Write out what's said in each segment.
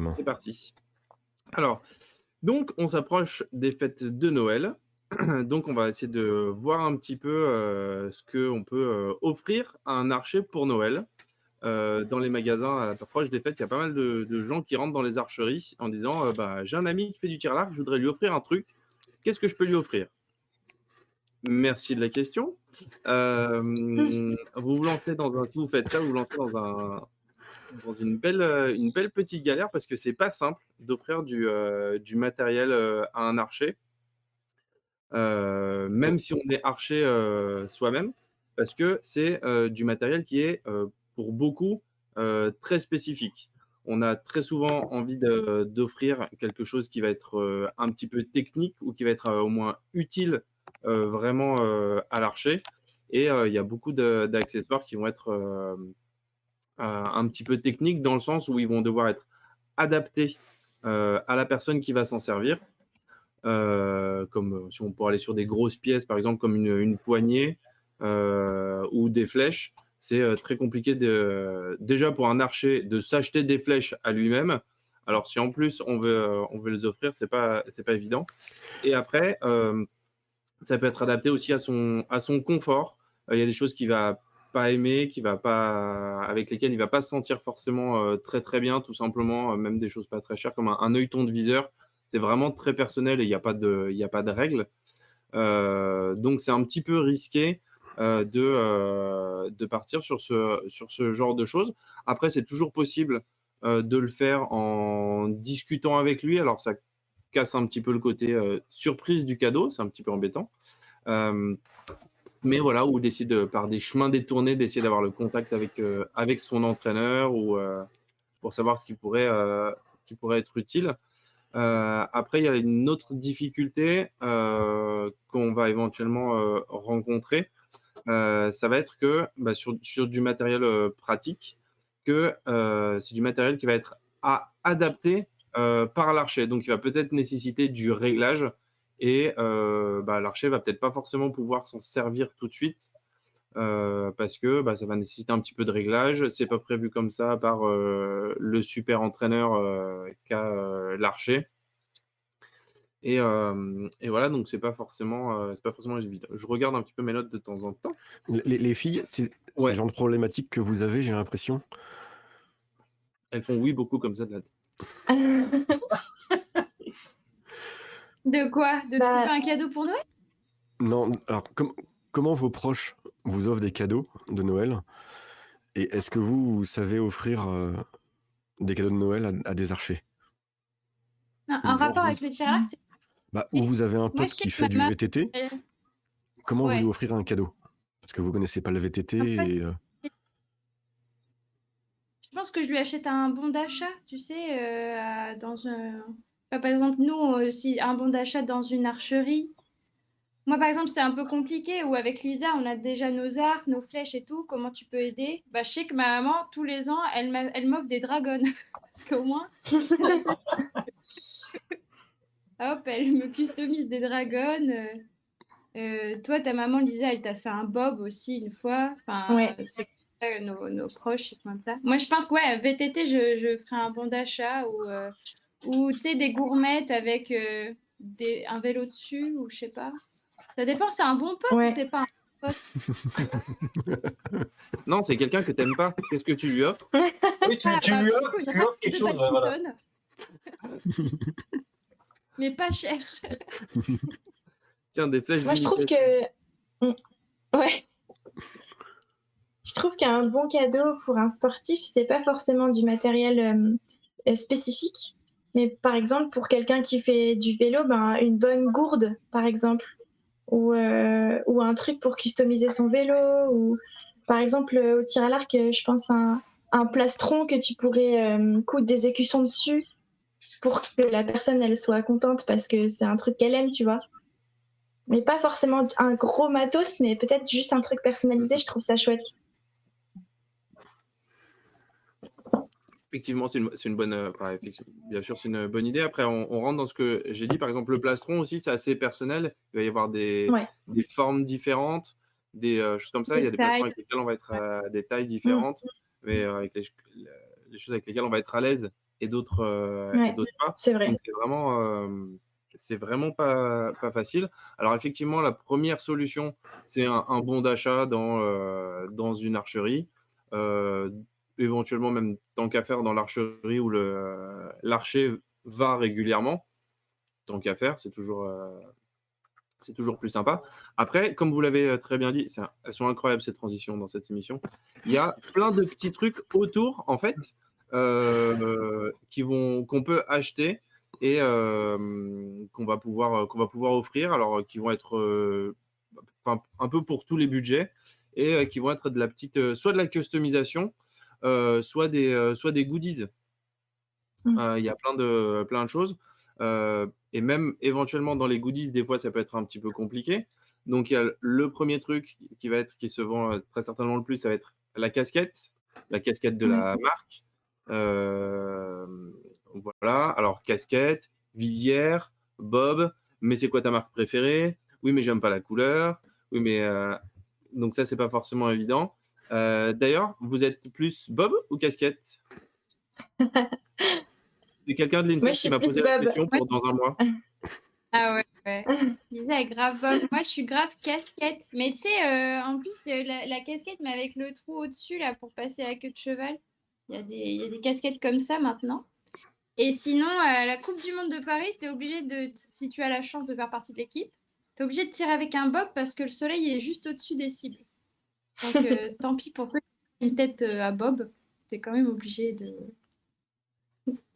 carrément. c'est parti. Alors, donc on s'approche des fêtes de Noël. Donc on va essayer de voir un petit peu, ce qu'on peut, offrir à un archer pour Noël. Dans les magasins à l'approche des fêtes, il y a pas mal de gens qui rentrent dans les archeries en disant, «Bah, j'ai un ami qui fait du tir à l'arc, je voudrais lui offrir un truc. Qu'est-ce que je peux lui offrir?» Merci de la question. Vous vous lancez dans un si vous faites ça, vous vous lancez dans une belle petite galère parce que c'est pas simple d'offrir du matériel, à un archer, Oh, même si on est archer, soi-même, parce que c'est, du matériel qui est, pour beaucoup, très spécifique. On a très souvent envie d'offrir quelque chose qui va être, un petit peu technique ou qui va être, au moins utile, vraiment, à l'archer et il y a beaucoup d'accessoires qui vont être, un petit peu techniques dans le sens où ils vont devoir être adaptés, à la personne qui va s'en servir. Comme, si on pourrait aller sur des grosses pièces, par exemple, comme une poignée, ou des flèches. C'est, très compliqué déjà pour un archer de s'acheter des flèches à lui-même. Alors si en plus on veut les offrir, c'est pas évident et après, ça peut être adapté aussi à son confort. Il y a des choses qu'il va pas aimer, qu'il va pas avec lesquelles il va pas se sentir forcément, très, très bien tout simplement, même des choses pas très chères comme un œilleton de viseur. C'est vraiment très personnel et il y a pas de règle. Donc c'est un petit peu risqué, de partir sur ce genre de choses. Après, c'est toujours possible, de le faire en discutant avec lui. Alors ça casse un petit peu le côté, surprise du cadeau, c'est un petit peu embêtant. Hem, mais voilà, ou d'essayer de par des chemins détournés, d'essayer d'avoir le contact avec son entraîneur ou, pour savoir ce qui pourrait être utile. Après, il y a une autre difficulté, qu'on va éventuellement, rencontrer, ça va être que, bah, sur du matériel, pratique, que, c'est du matériel qui va être adapté, par l'archer. Donc il va peut-être nécessiter du réglage et bah, l'archer va peut-être pas forcément pouvoir s'en servir tout de suite, parce que, bah, ça va nécessiter un petit peu de réglage. C'est pas prévu comme ça par, le super entraîneur, qu'a, l'archer. Et voilà, donc c'est pas forcément évident. Je regarde un petit peu mes notes de temps en temps. les filles, c'est le Ouais, genre de problématique que vous avez, j'ai l'impression? elles font oui beaucoup comme ça de la De quoi? De trouver Bah, un cadeau pour Noël? Non, alors comment vos proches vous offrent des cadeaux de Noël? Et est-ce que vous savez offrir, des cadeaux de Noël à des archers? Un Ou rapport vous avec le tir à l'arc, c'est ou compliqué. vous avez un Moi, je pote sais qui que ma fait du maman, VTT, elle comment vous lui ouais. offrirez un cadeau? Parce que vous connaissez pas le En VTT fait, et je pense que je lui achète un bon d'achat, tu sais, dans un bah, par exemple, nous, si un bon d'achat dans une archerie. Moi, par exemple, c'est un peu compliqué où avec Lisa, on a déjà nos arcs, nos flèches et tout. Comment tu peux aider? Bah, je sais que ma maman, tous les ans, elle m'offre des dragons. Parce qu'au moins, c'est la seule. Hop, elle me customise des dragons. Toi, ta maman, Lisa, elle t'a fait un bob aussi une fois. Enfin, ouais. c'est ça, nos proches, ils font ça. Moi, je pense que ouais, VTT, je ferai un bon d'achat ou tu sais, des gourmettes avec un vélo dessus ou je sais pas. Ça dépend, c'est un bon pote ou Ouais. c'est pas un bon pote? non, c'est quelqu'un que t'aimes pas. Qu'est-ce que tu lui offres? Oui, Ah, tu bah, lui du offres coup, une tu lui offres raquette quelque de chose, ouais, voilà. badminton, mais pas cher. Tiens, des flèches Moi, je trouve Vinted. que mmh, ouais, je trouve qu'un bon cadeau pour un sportif, c'est pas forcément du matériel, spécifique, mais par exemple, pour quelqu'un qui fait du vélo, ben, une bonne gourde, par exemple, ou un truc pour customiser son vélo ou par exemple, au tir à l'arc, je pense à un plastron que tu pourrais, coudre des écussons dessus pour que la personne, elle soit contente parce que c'est un truc qu'elle aime, tu vois? Mais pas forcément un gros matos, mais peut-être juste un truc personnalisé, je trouve ça chouette. Effectivement, c'est une bonne, enfin, bien sûr, c'est une bonne idée. Après, on rentre dans ce que j'ai dit, par exemple, le plastron aussi, c'est assez personnel. Il va y avoir Ouais, des formes différentes, des, choses comme ça. Il y Des a des plastrons tailles. avec lesquels on va être Ouais. à des tailles mmh, différentes, mais, avec les choses avec lesquelles on va être à l'aise. et d'autres Ouais, pas. c'est vrai. Donc c'est vraiment pas facile. Alors effectivement, la première solution, c'est un bon d'achat dans une archerie. Heu, Éventuellement même tant qu'à faire dans l'archerie où l'archer va régulièrement. Tant qu'à faire, c'est toujours plus sympa. Après, comme vous l'avez, très bien dit, elles sont incroyables ces transitions dans cette émission. Il y a plein de petits trucs autour, en fait, qu'on peut acheter et qu'on va pouvoir offrir. Alors, qui vont être, enfin, un peu pour tous les budgets et qui vont être de la petite, soit de la customisation, soit des goodies. Mmh. Il y a plein de choses, et même éventuellement dans les goodies, des fois, ça peut être un petit peu compliqué. Donc il y a le premier truc qui se vend, très certainement le plus, ça va être la casquette de Ouais. la marque. Hem, voilà, alors casquette, visière, bob, mais c'est quoi ta marque préférée? Oui, mais j'aime pas la couleur. Oui, mais donc ça, c'est pas forcément évident. D'ailleurs, vous êtes plus bob ou casquette? C'est quelqu'un de Moi, je l'INSEP qui suis m'a plus posé la Bob. question Ouais. pour dans un mois. Ah ouais, ouais. Lisa est grave Bob. Moi, je suis grave casquette. Mais tu sais, en plus, la casquette, mais avec le trou au-dessus, là, pour passer la queue de cheval. Il y a des casquettes comme ça maintenant. Et sinon, la Coupe du Monde de Paris, t'es obligé si tu as la chance de faire partie de l'équipe, t'es obligé de tirer avec un bob parce que le soleil est juste au-dessus des cibles. Donc, tant pis pour ceux qui ont une tête à bob, t'es quand même obligé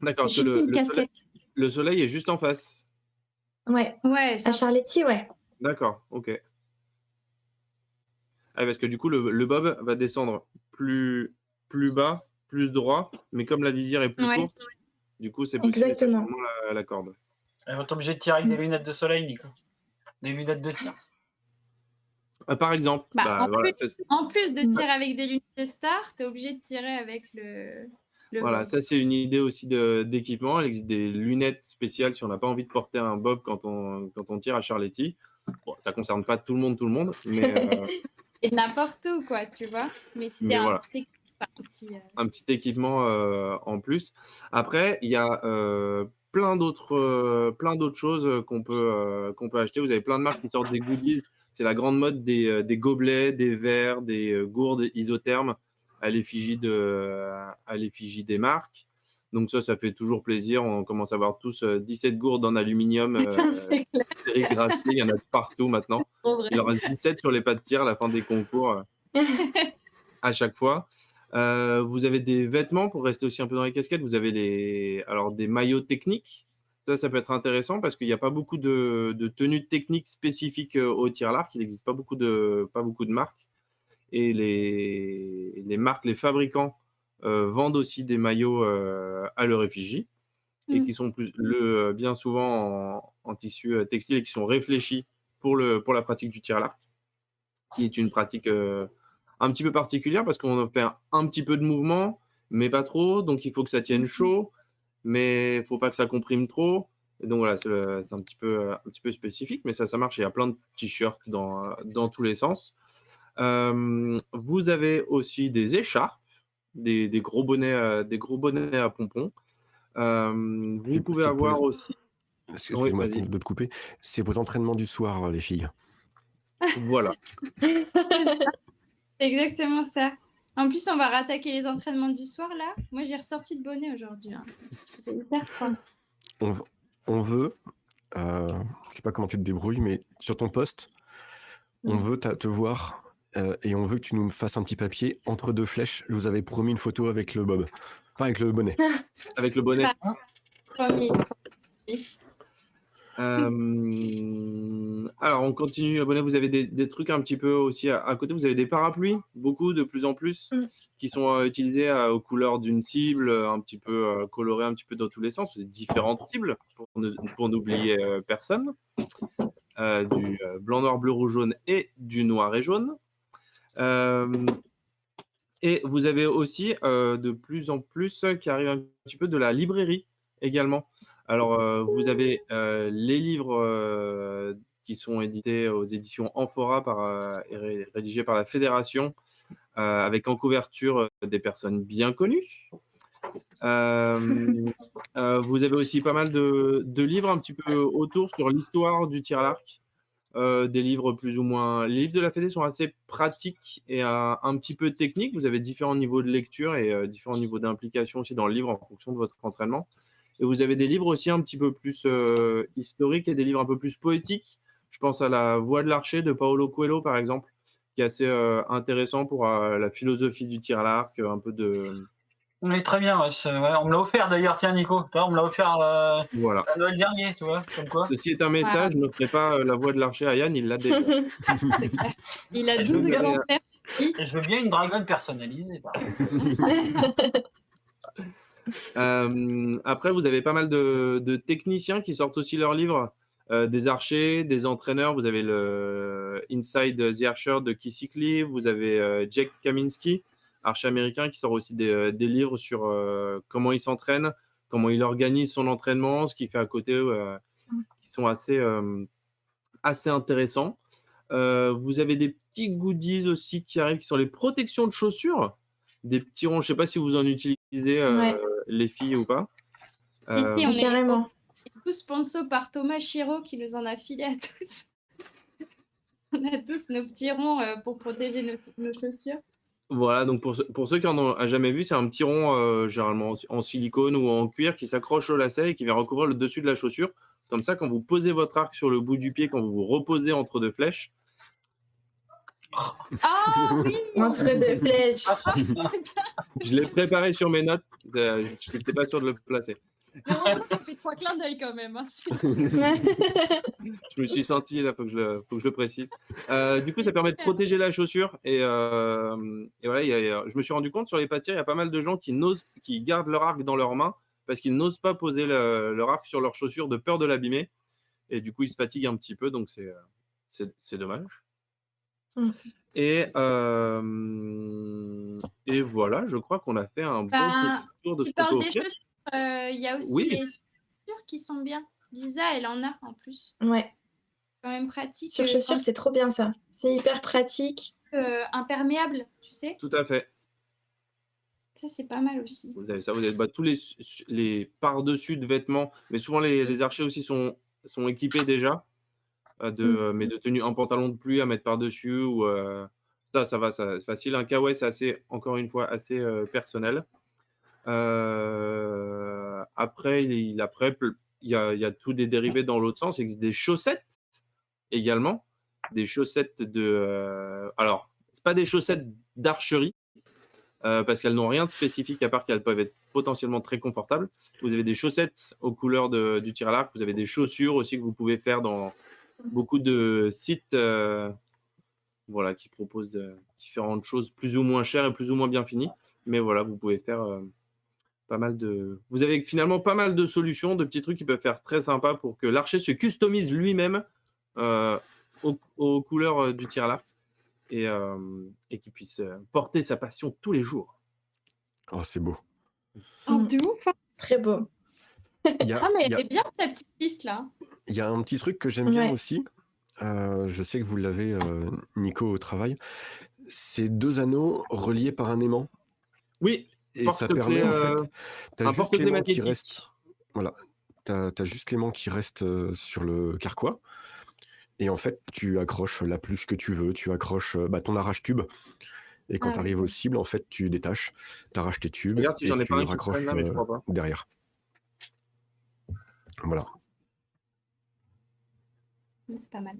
D'accord, de parce que chuter une casquette. le soleil est juste en face. Ouais. Ouais, À ça. Charletti, ouais. D'accord, OK. Ah, parce que du coup, le bob va descendre plus bas, plus droit, mais comme la visière est plus Ouais. courte, du coup, c'est Exactement. facilement la corde. Ils vont être obligés de tirer avec des lunettes de soleil, Nico. Des lunettes de tir. Par exemple, Bah, voilà, en plus de tirer avec des lunettes de star, t'es obligé de tirer avec le voilà, bob. ça c'est une idée aussi d'équipement. Il existe des lunettes spéciales si on n'a pas envie de porter un bob quand on tire à Charletti. Bon, ça concerne pas tout le monde, Et n'importe où, quoi, tu vois. Mais c'était mais un voilà. petit... Un petit équipement en plus. Après, il y a plein d'autres choses qu'on peut acheter. Vous avez plein de marques qui sortent des goodies. C'est la grande mode des gobelets, des verres, des gourdes isothermes à l'effigie des marques. Donc ça fait toujours plaisir. On commence à avoir tous 17 gourdes en aluminium C'est clair, sérigraphiées. Il y en a de partout maintenant. pour vrai. Il en reste 17 sur les pas de tir à la fin des concours à chaque fois. Vous avez des vêtements pour rester aussi un peu dans les casquettes. Vous avez des maillots techniques. Ça peut être intéressant parce qu'il n'y a pas beaucoup de tenues techniques spécifiques au tir à l'arc. Il n'existe pas beaucoup de marques. Et les marques, les fabricants vendent aussi des maillots à leur effigie et qui sont bien souvent en tissu textile et qui sont réfléchis pour la pratique du tir à l'arc, qui est une pratique un petit peu particulière parce qu'on fait un petit peu de mouvement, mais pas trop. Donc, il faut que ça tienne chaud, mais il ne faut pas que ça comprime trop. Et donc, voilà, c'est un petit peu spécifique, mais ça marche. Il y a plein de t-shirts dans tous les sens. Vous avez aussi des écharpes, des gros bonnets à pompons. Vous pouvez avoir aussi. Oui, Excuse-moi vas-y. de te couper. C'est vos entraînements du soir, les filles. Voilà. C'est exactement ça. En plus, on va rattaquer les entraînements du soir, là. Moi, j'ai ressorti le bonnet aujourd'hui. Hein. C'est hyper fun. On veut, je sais pas comment tu te débrouilles, mais sur ton poste, on veut te voir et on veut que tu nous fasses un petit papier entre deux flèches. Je vous avais promis une photo avec le bob. Enfin, avec le bonnet. Avec le bonnet. Promis. Alors, on continue. Abonné, vous avez des trucs un petit peu aussi à côté. Vous avez des parapluies, beaucoup, de plus en plus, qui sont utilisés aux couleurs d'une cible, un petit peu colorées un petit peu dans tous les sens. Vous avez différentes cibles pour n'oublier personne. Du blanc, noir, bleu, rouge, jaune et du noir et jaune. Et vous avez aussi de plus en plus qui arrive un petit peu de la librairie également. Alors, vous avez les livres qui sont édités aux éditions Amphora et rédigés par la Fédération, avec en couverture des personnes bien connues. Vous avez aussi pas mal de livres un petit peu autour sur l'histoire du tir à l'arc. Des livres plus ou moins. Les livres de la Fédé sont assez pratiques et un petit peu techniques. Vous avez différents niveaux de lecture et différents niveaux d'implication aussi dans le livre en fonction de votre entraînement. Et vous avez des livres aussi un petit peu plus historiques et des livres un peu plus poétiques. Je pense à La Voix de l'archer de Paulo Coelho, par exemple, qui est assez intéressant pour la philosophie du tir à l'arc, un peu de... Oui, très bien. Ouais, on me l'a offert d'ailleurs, tiens Nico. Tu vois, on me l'a offert Voilà. à Noël dernier, tu vois, comme quoi. Ceci est un message, je ne ferai pas La Voix de l'archer à Yann, il l'a déjà. C'est clair. Il a Et 12 exemplaires. Et je veux bien une dragonne personnalisée. Par exemple. Après, vous avez pas mal de techniciens qui sortent aussi leurs livres, des archers, des entraîneurs. Vous avez le Inside the Archer de Kissy Cleave, vous avez Jake Kaminski, archer américain, qui sort aussi des livres sur comment il s'entraîne, comment il organise son entraînement, ce qu'il fait à côté, qui sont assez intéressants. Vous avez des petits goodies aussi qui arrivent, qui sont les protections de chaussures, des petits ronds. Je ne sais pas si vous en utilisez, les filles ou pas. Ici, on Carrément. est tous sponsors par Thomas Chiro qui nous en a filé à tous. On a tous nos petits ronds pour protéger nos chaussures. Voilà, donc pour ceux qui en ont jamais vu, c'est un petit rond généralement en silicone ou en cuir qui s'accroche au lacet et qui vient recouvrir le dessus de la chaussure. Comme ça, quand vous posez votre arc sur le bout du pied, quand vous vous reposez entre deux flèches. Ah oui. Entre deux flèches. Je l'ai préparé sur mes notes, je n'étais pas sûr de le placer. Mais heureusement qu'on fait 3 clins d'œil quand même. Hein, Je me suis senti, là, faut que je le précise. Du coup, ça permet de protéger la chaussure. Et voilà, je me suis rendu compte sur les pâtières, il y a pas mal de gens qui gardent leur arc dans leurs mains parce qu'ils n'osent pas poser leur arc sur leur chaussure de peur de l'abîmer. Et du coup, ils se fatiguent un petit peu, donc c'est dommage. Et voilà, je crois qu'on a fait un bon petit tour de ce qu'on peut offrir. Il y a aussi les chaussures qui sont bien. Lisa, elle en a en plus. Ouais. Quand même pratique. Sur chaussures, c'est trop bien ça. C'est hyper pratique. Imperméable, tu sais. Tout à fait. Ça, c'est pas mal aussi. Vous avez ça, vous avez tous les par-dessus de vêtements, mais souvent les archers aussi sont équipés déjà mais de tenue, un pantalon de pluie à mettre par-dessus ou ça va, c'est facile. Un kawaii, c'est encore une fois assez personnel. Après, il y a tous des dérivés dans l'autre sens. Il existe des chaussettes également, des chaussettes alors, c'est pas des chaussettes d'archerie parce qu'elles n'ont rien de spécifique à part qu'elles peuvent être potentiellement très confortables. Vous avez des chaussettes aux couleurs du tir à l'arc. Vous avez des chaussures aussi que vous pouvez faire dans beaucoup de sites voilà, qui proposent différentes choses plus ou moins chères et plus ou moins bien finies. Mais voilà, vous pouvez faire pas mal de... Vous avez finalement pas mal de solutions, de petits trucs qui peuvent faire très sympa pour que l'archer se customise lui-même aux couleurs du tir à l'arc et qu'il puisse porter sa passion tous les jours. Oh, c'est beau. Oh, de ouf. Très beau. Mais elle est bien ta petite liste là. Il y a un petit truc que j'aime bien aussi. Je sais que vous l'avez, Nico, au travail. C'est 2 anneaux reliés par un aimant. Oui. Et ça permet, en fait, t'as juste l'aimant qui reste. Voilà. T'as juste l'aimant qui reste sur le carquois. Et en fait, tu accroches la pluche que tu veux. Tu accroches ton arrache-tube. Et quand tu arrives aux cibles, en fait, tu détaches. Tu arraches tes tubes. Regarde si et j'en ai tu pas les un qui raccroches traîne là, mais je crois pas. derrière. Voilà. C'est pas mal.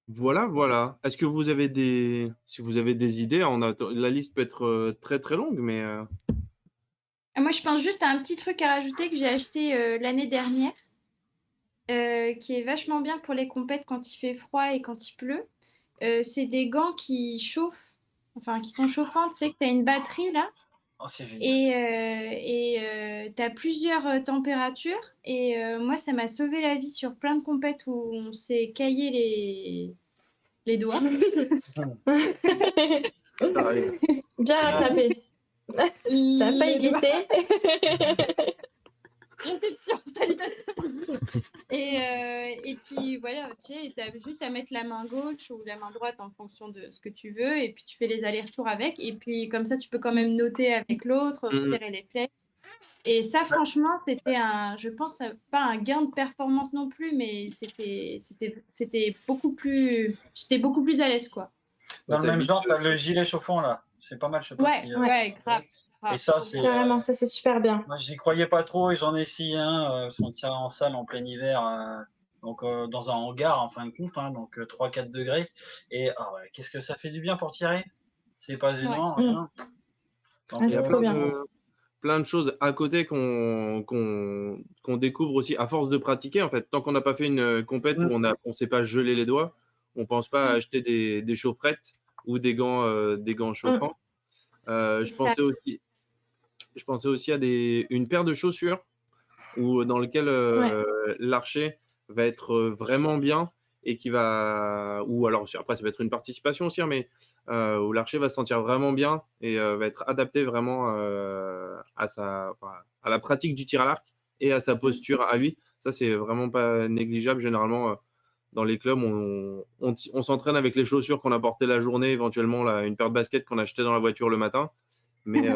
Voilà. Est-ce que vous avez si vous avez des idées, la liste peut être très très longue, mais... Moi, je pense juste à un petit truc à rajouter que j'ai acheté l'année dernière, qui est vachement bien pour les compètes quand il fait froid et quand il pleut. C'est des gants qui chauffent, enfin qui sont chauffants. Tu sais que tu as une batterie là. Oh, c'est génial. Et tu as plusieurs températures. Et moi, ça m'a sauvé la vie sur plein de compètes où on s'est caillé les doigts. Bien rattrapé. Ça a failli glisser. Réception, salutations. Et puis voilà, tu sais, t'as juste à mettre la main gauche ou la main droite en fonction de ce que tu veux, et puis tu fais les allers-retours avec, et puis comme ça tu peux quand même noter avec l'autre, retirer les flèches. Et ça, franchement, c'était je pense, pas un gain de performance non plus, mais c'était beaucoup plus, j'étais beaucoup plus à l'aise, quoi. Dans le même genre, t'as le gilet chauffant là. C'est pas mal, je sais pas Ouais, si. ouais, grave. Et ça, c'est. Carrément, ça c'est super bien. Moi, j'y croyais pas trop et j'en ai essayé un, on tirait en salle en plein hiver, donc dans un hangar en fin de compte, hein, donc 3-4 degrés. Et ouais, qu'est-ce que ça fait du bien pour tirer? C'est pas gênant, Ouais. rien. Donc, C'est trop bien. Plein de choses à côté qu'on découvre aussi à force de pratiquer. En fait, tant qu'on n'a pas fait une compète où on sait pas geler les doigts, on pense pas à acheter des chaufferettes ou des gants chauffants. Je pensais aussi à une paire de chaussures dans lequel l'archer va être vraiment bien et ou alors après ça va être une participation aussi, mais où l'archer va se sentir vraiment bien et va être adapté vraiment à la pratique du tir à l'arc et à sa posture à lui. Ça, c'est vraiment pas négligeable. Généralement, dans les clubs, on s'entraîne avec les chaussures qu'on a portées la journée, éventuellement une paire de baskets qu'on a acheté dans la voiture le matin. Mais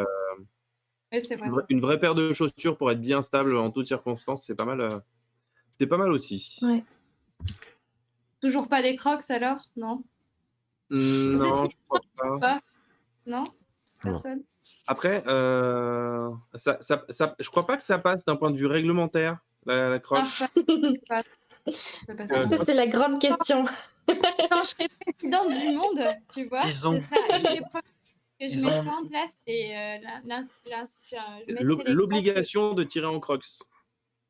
Ouais, c'est vrai. une vraie paire de chaussures pour être bien stable en toutes circonstances, c'est pas mal. C'est pas mal aussi. Ouais. Toujours pas des Crocs alors? Non? Non, je crois pas. Non? Personne? Après, je crois pas que ça passe d'un point de vue réglementaire, la Crocs. Ça passe Ça, c'est la grande question. Quand je serai présidente du monde, tu vois, ce sera une des premières que je mettrai en place, c'est l'obligation de tirer en Crocs.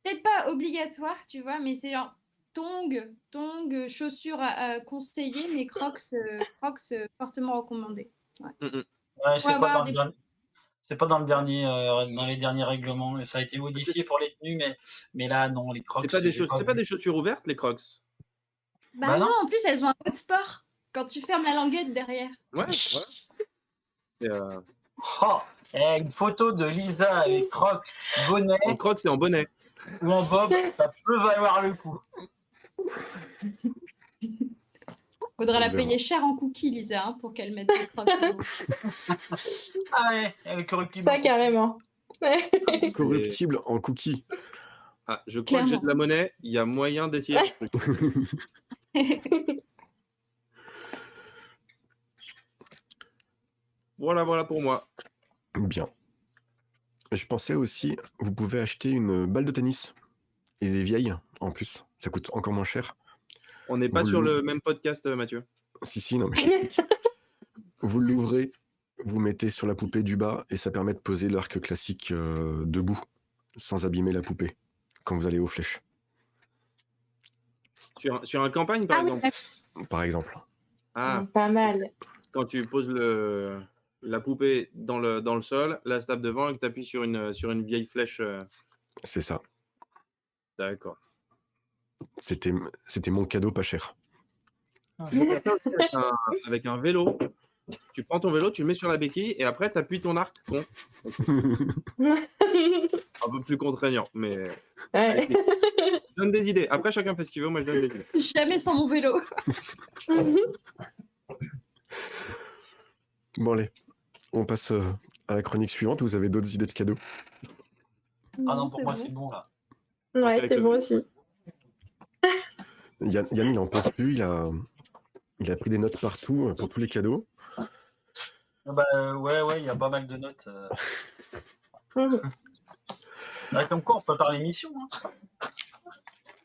Peut-être pas obligatoire, tu vois, mais c'est genre tongs, chaussures conseillées, mais Crocs fortement recommandées. Ouais. Ouais, c'est pas dans le dernier, dans les derniers règlements. Ça a été modifié pour les tenues, mais là, non, les Crocs. C'est pas des chaussures ouvertes, les Crocs. Bah non, en plus, elles ont un mode sport quand tu fermes la languette derrière. Ouais. Une photo de Lisa avec Crocs, bonnet. En Crocs et en bonnet. Ou en bob, ça peut valoir le coup. Faudra la payer cher en cookies, Lisa, pour qu'elle mette des Crocs. Ah ouais, avec corruptible. Ça, carrément. Corruptible en cookies. Ah, je crois que j'ai de la monnaie, il y a moyen d'essayer. Voilà pour moi. Bien. Je pensais aussi, vous pouvez acheter une balle de tennis. Et des vieilles, en plus. Ça coûte encore moins cher. On n'est pas sur le même podcast, Mathieu. Si, non, mais vous l'ouvrez, vous mettez sur la poupée du bas, et ça permet de poser l'arc classique debout, sans abîmer la poupée, quand vous allez aux flèches. Sur un campagne, par exemple. Par exemple. Ah, pas mal. Quand tu poses la poupée dans le sol, la tape devant et que tu appuies sur une vieille flèche. C'est ça. D'accord. C'était mon cadeau pas cher. Avec un vélo. Tu prends ton vélo, tu le mets sur la béquille et après tu appuies ton arc. Un peu plus contraignant, mais. Ouais. Je donne des idées. Après, chacun fait ce qu'il veut. Moi, je donne des idées. Jamais sans mon vélo. Bon, allez. On passe à la chronique suivante. Vous avez d'autres idées de cadeaux? Ah non, pour moi, c'est bon là. Ouais, c'est bon aussi. Yann, il en peut plus. Il a pris des notes partout pour tous les cadeaux. Ouais, il y a pas mal de notes. Comme quoi, on peut parler mission. Hein.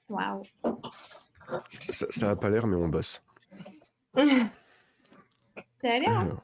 Waouh. Ça a pas l'air, mais on bosse. Ça a l'air, hein.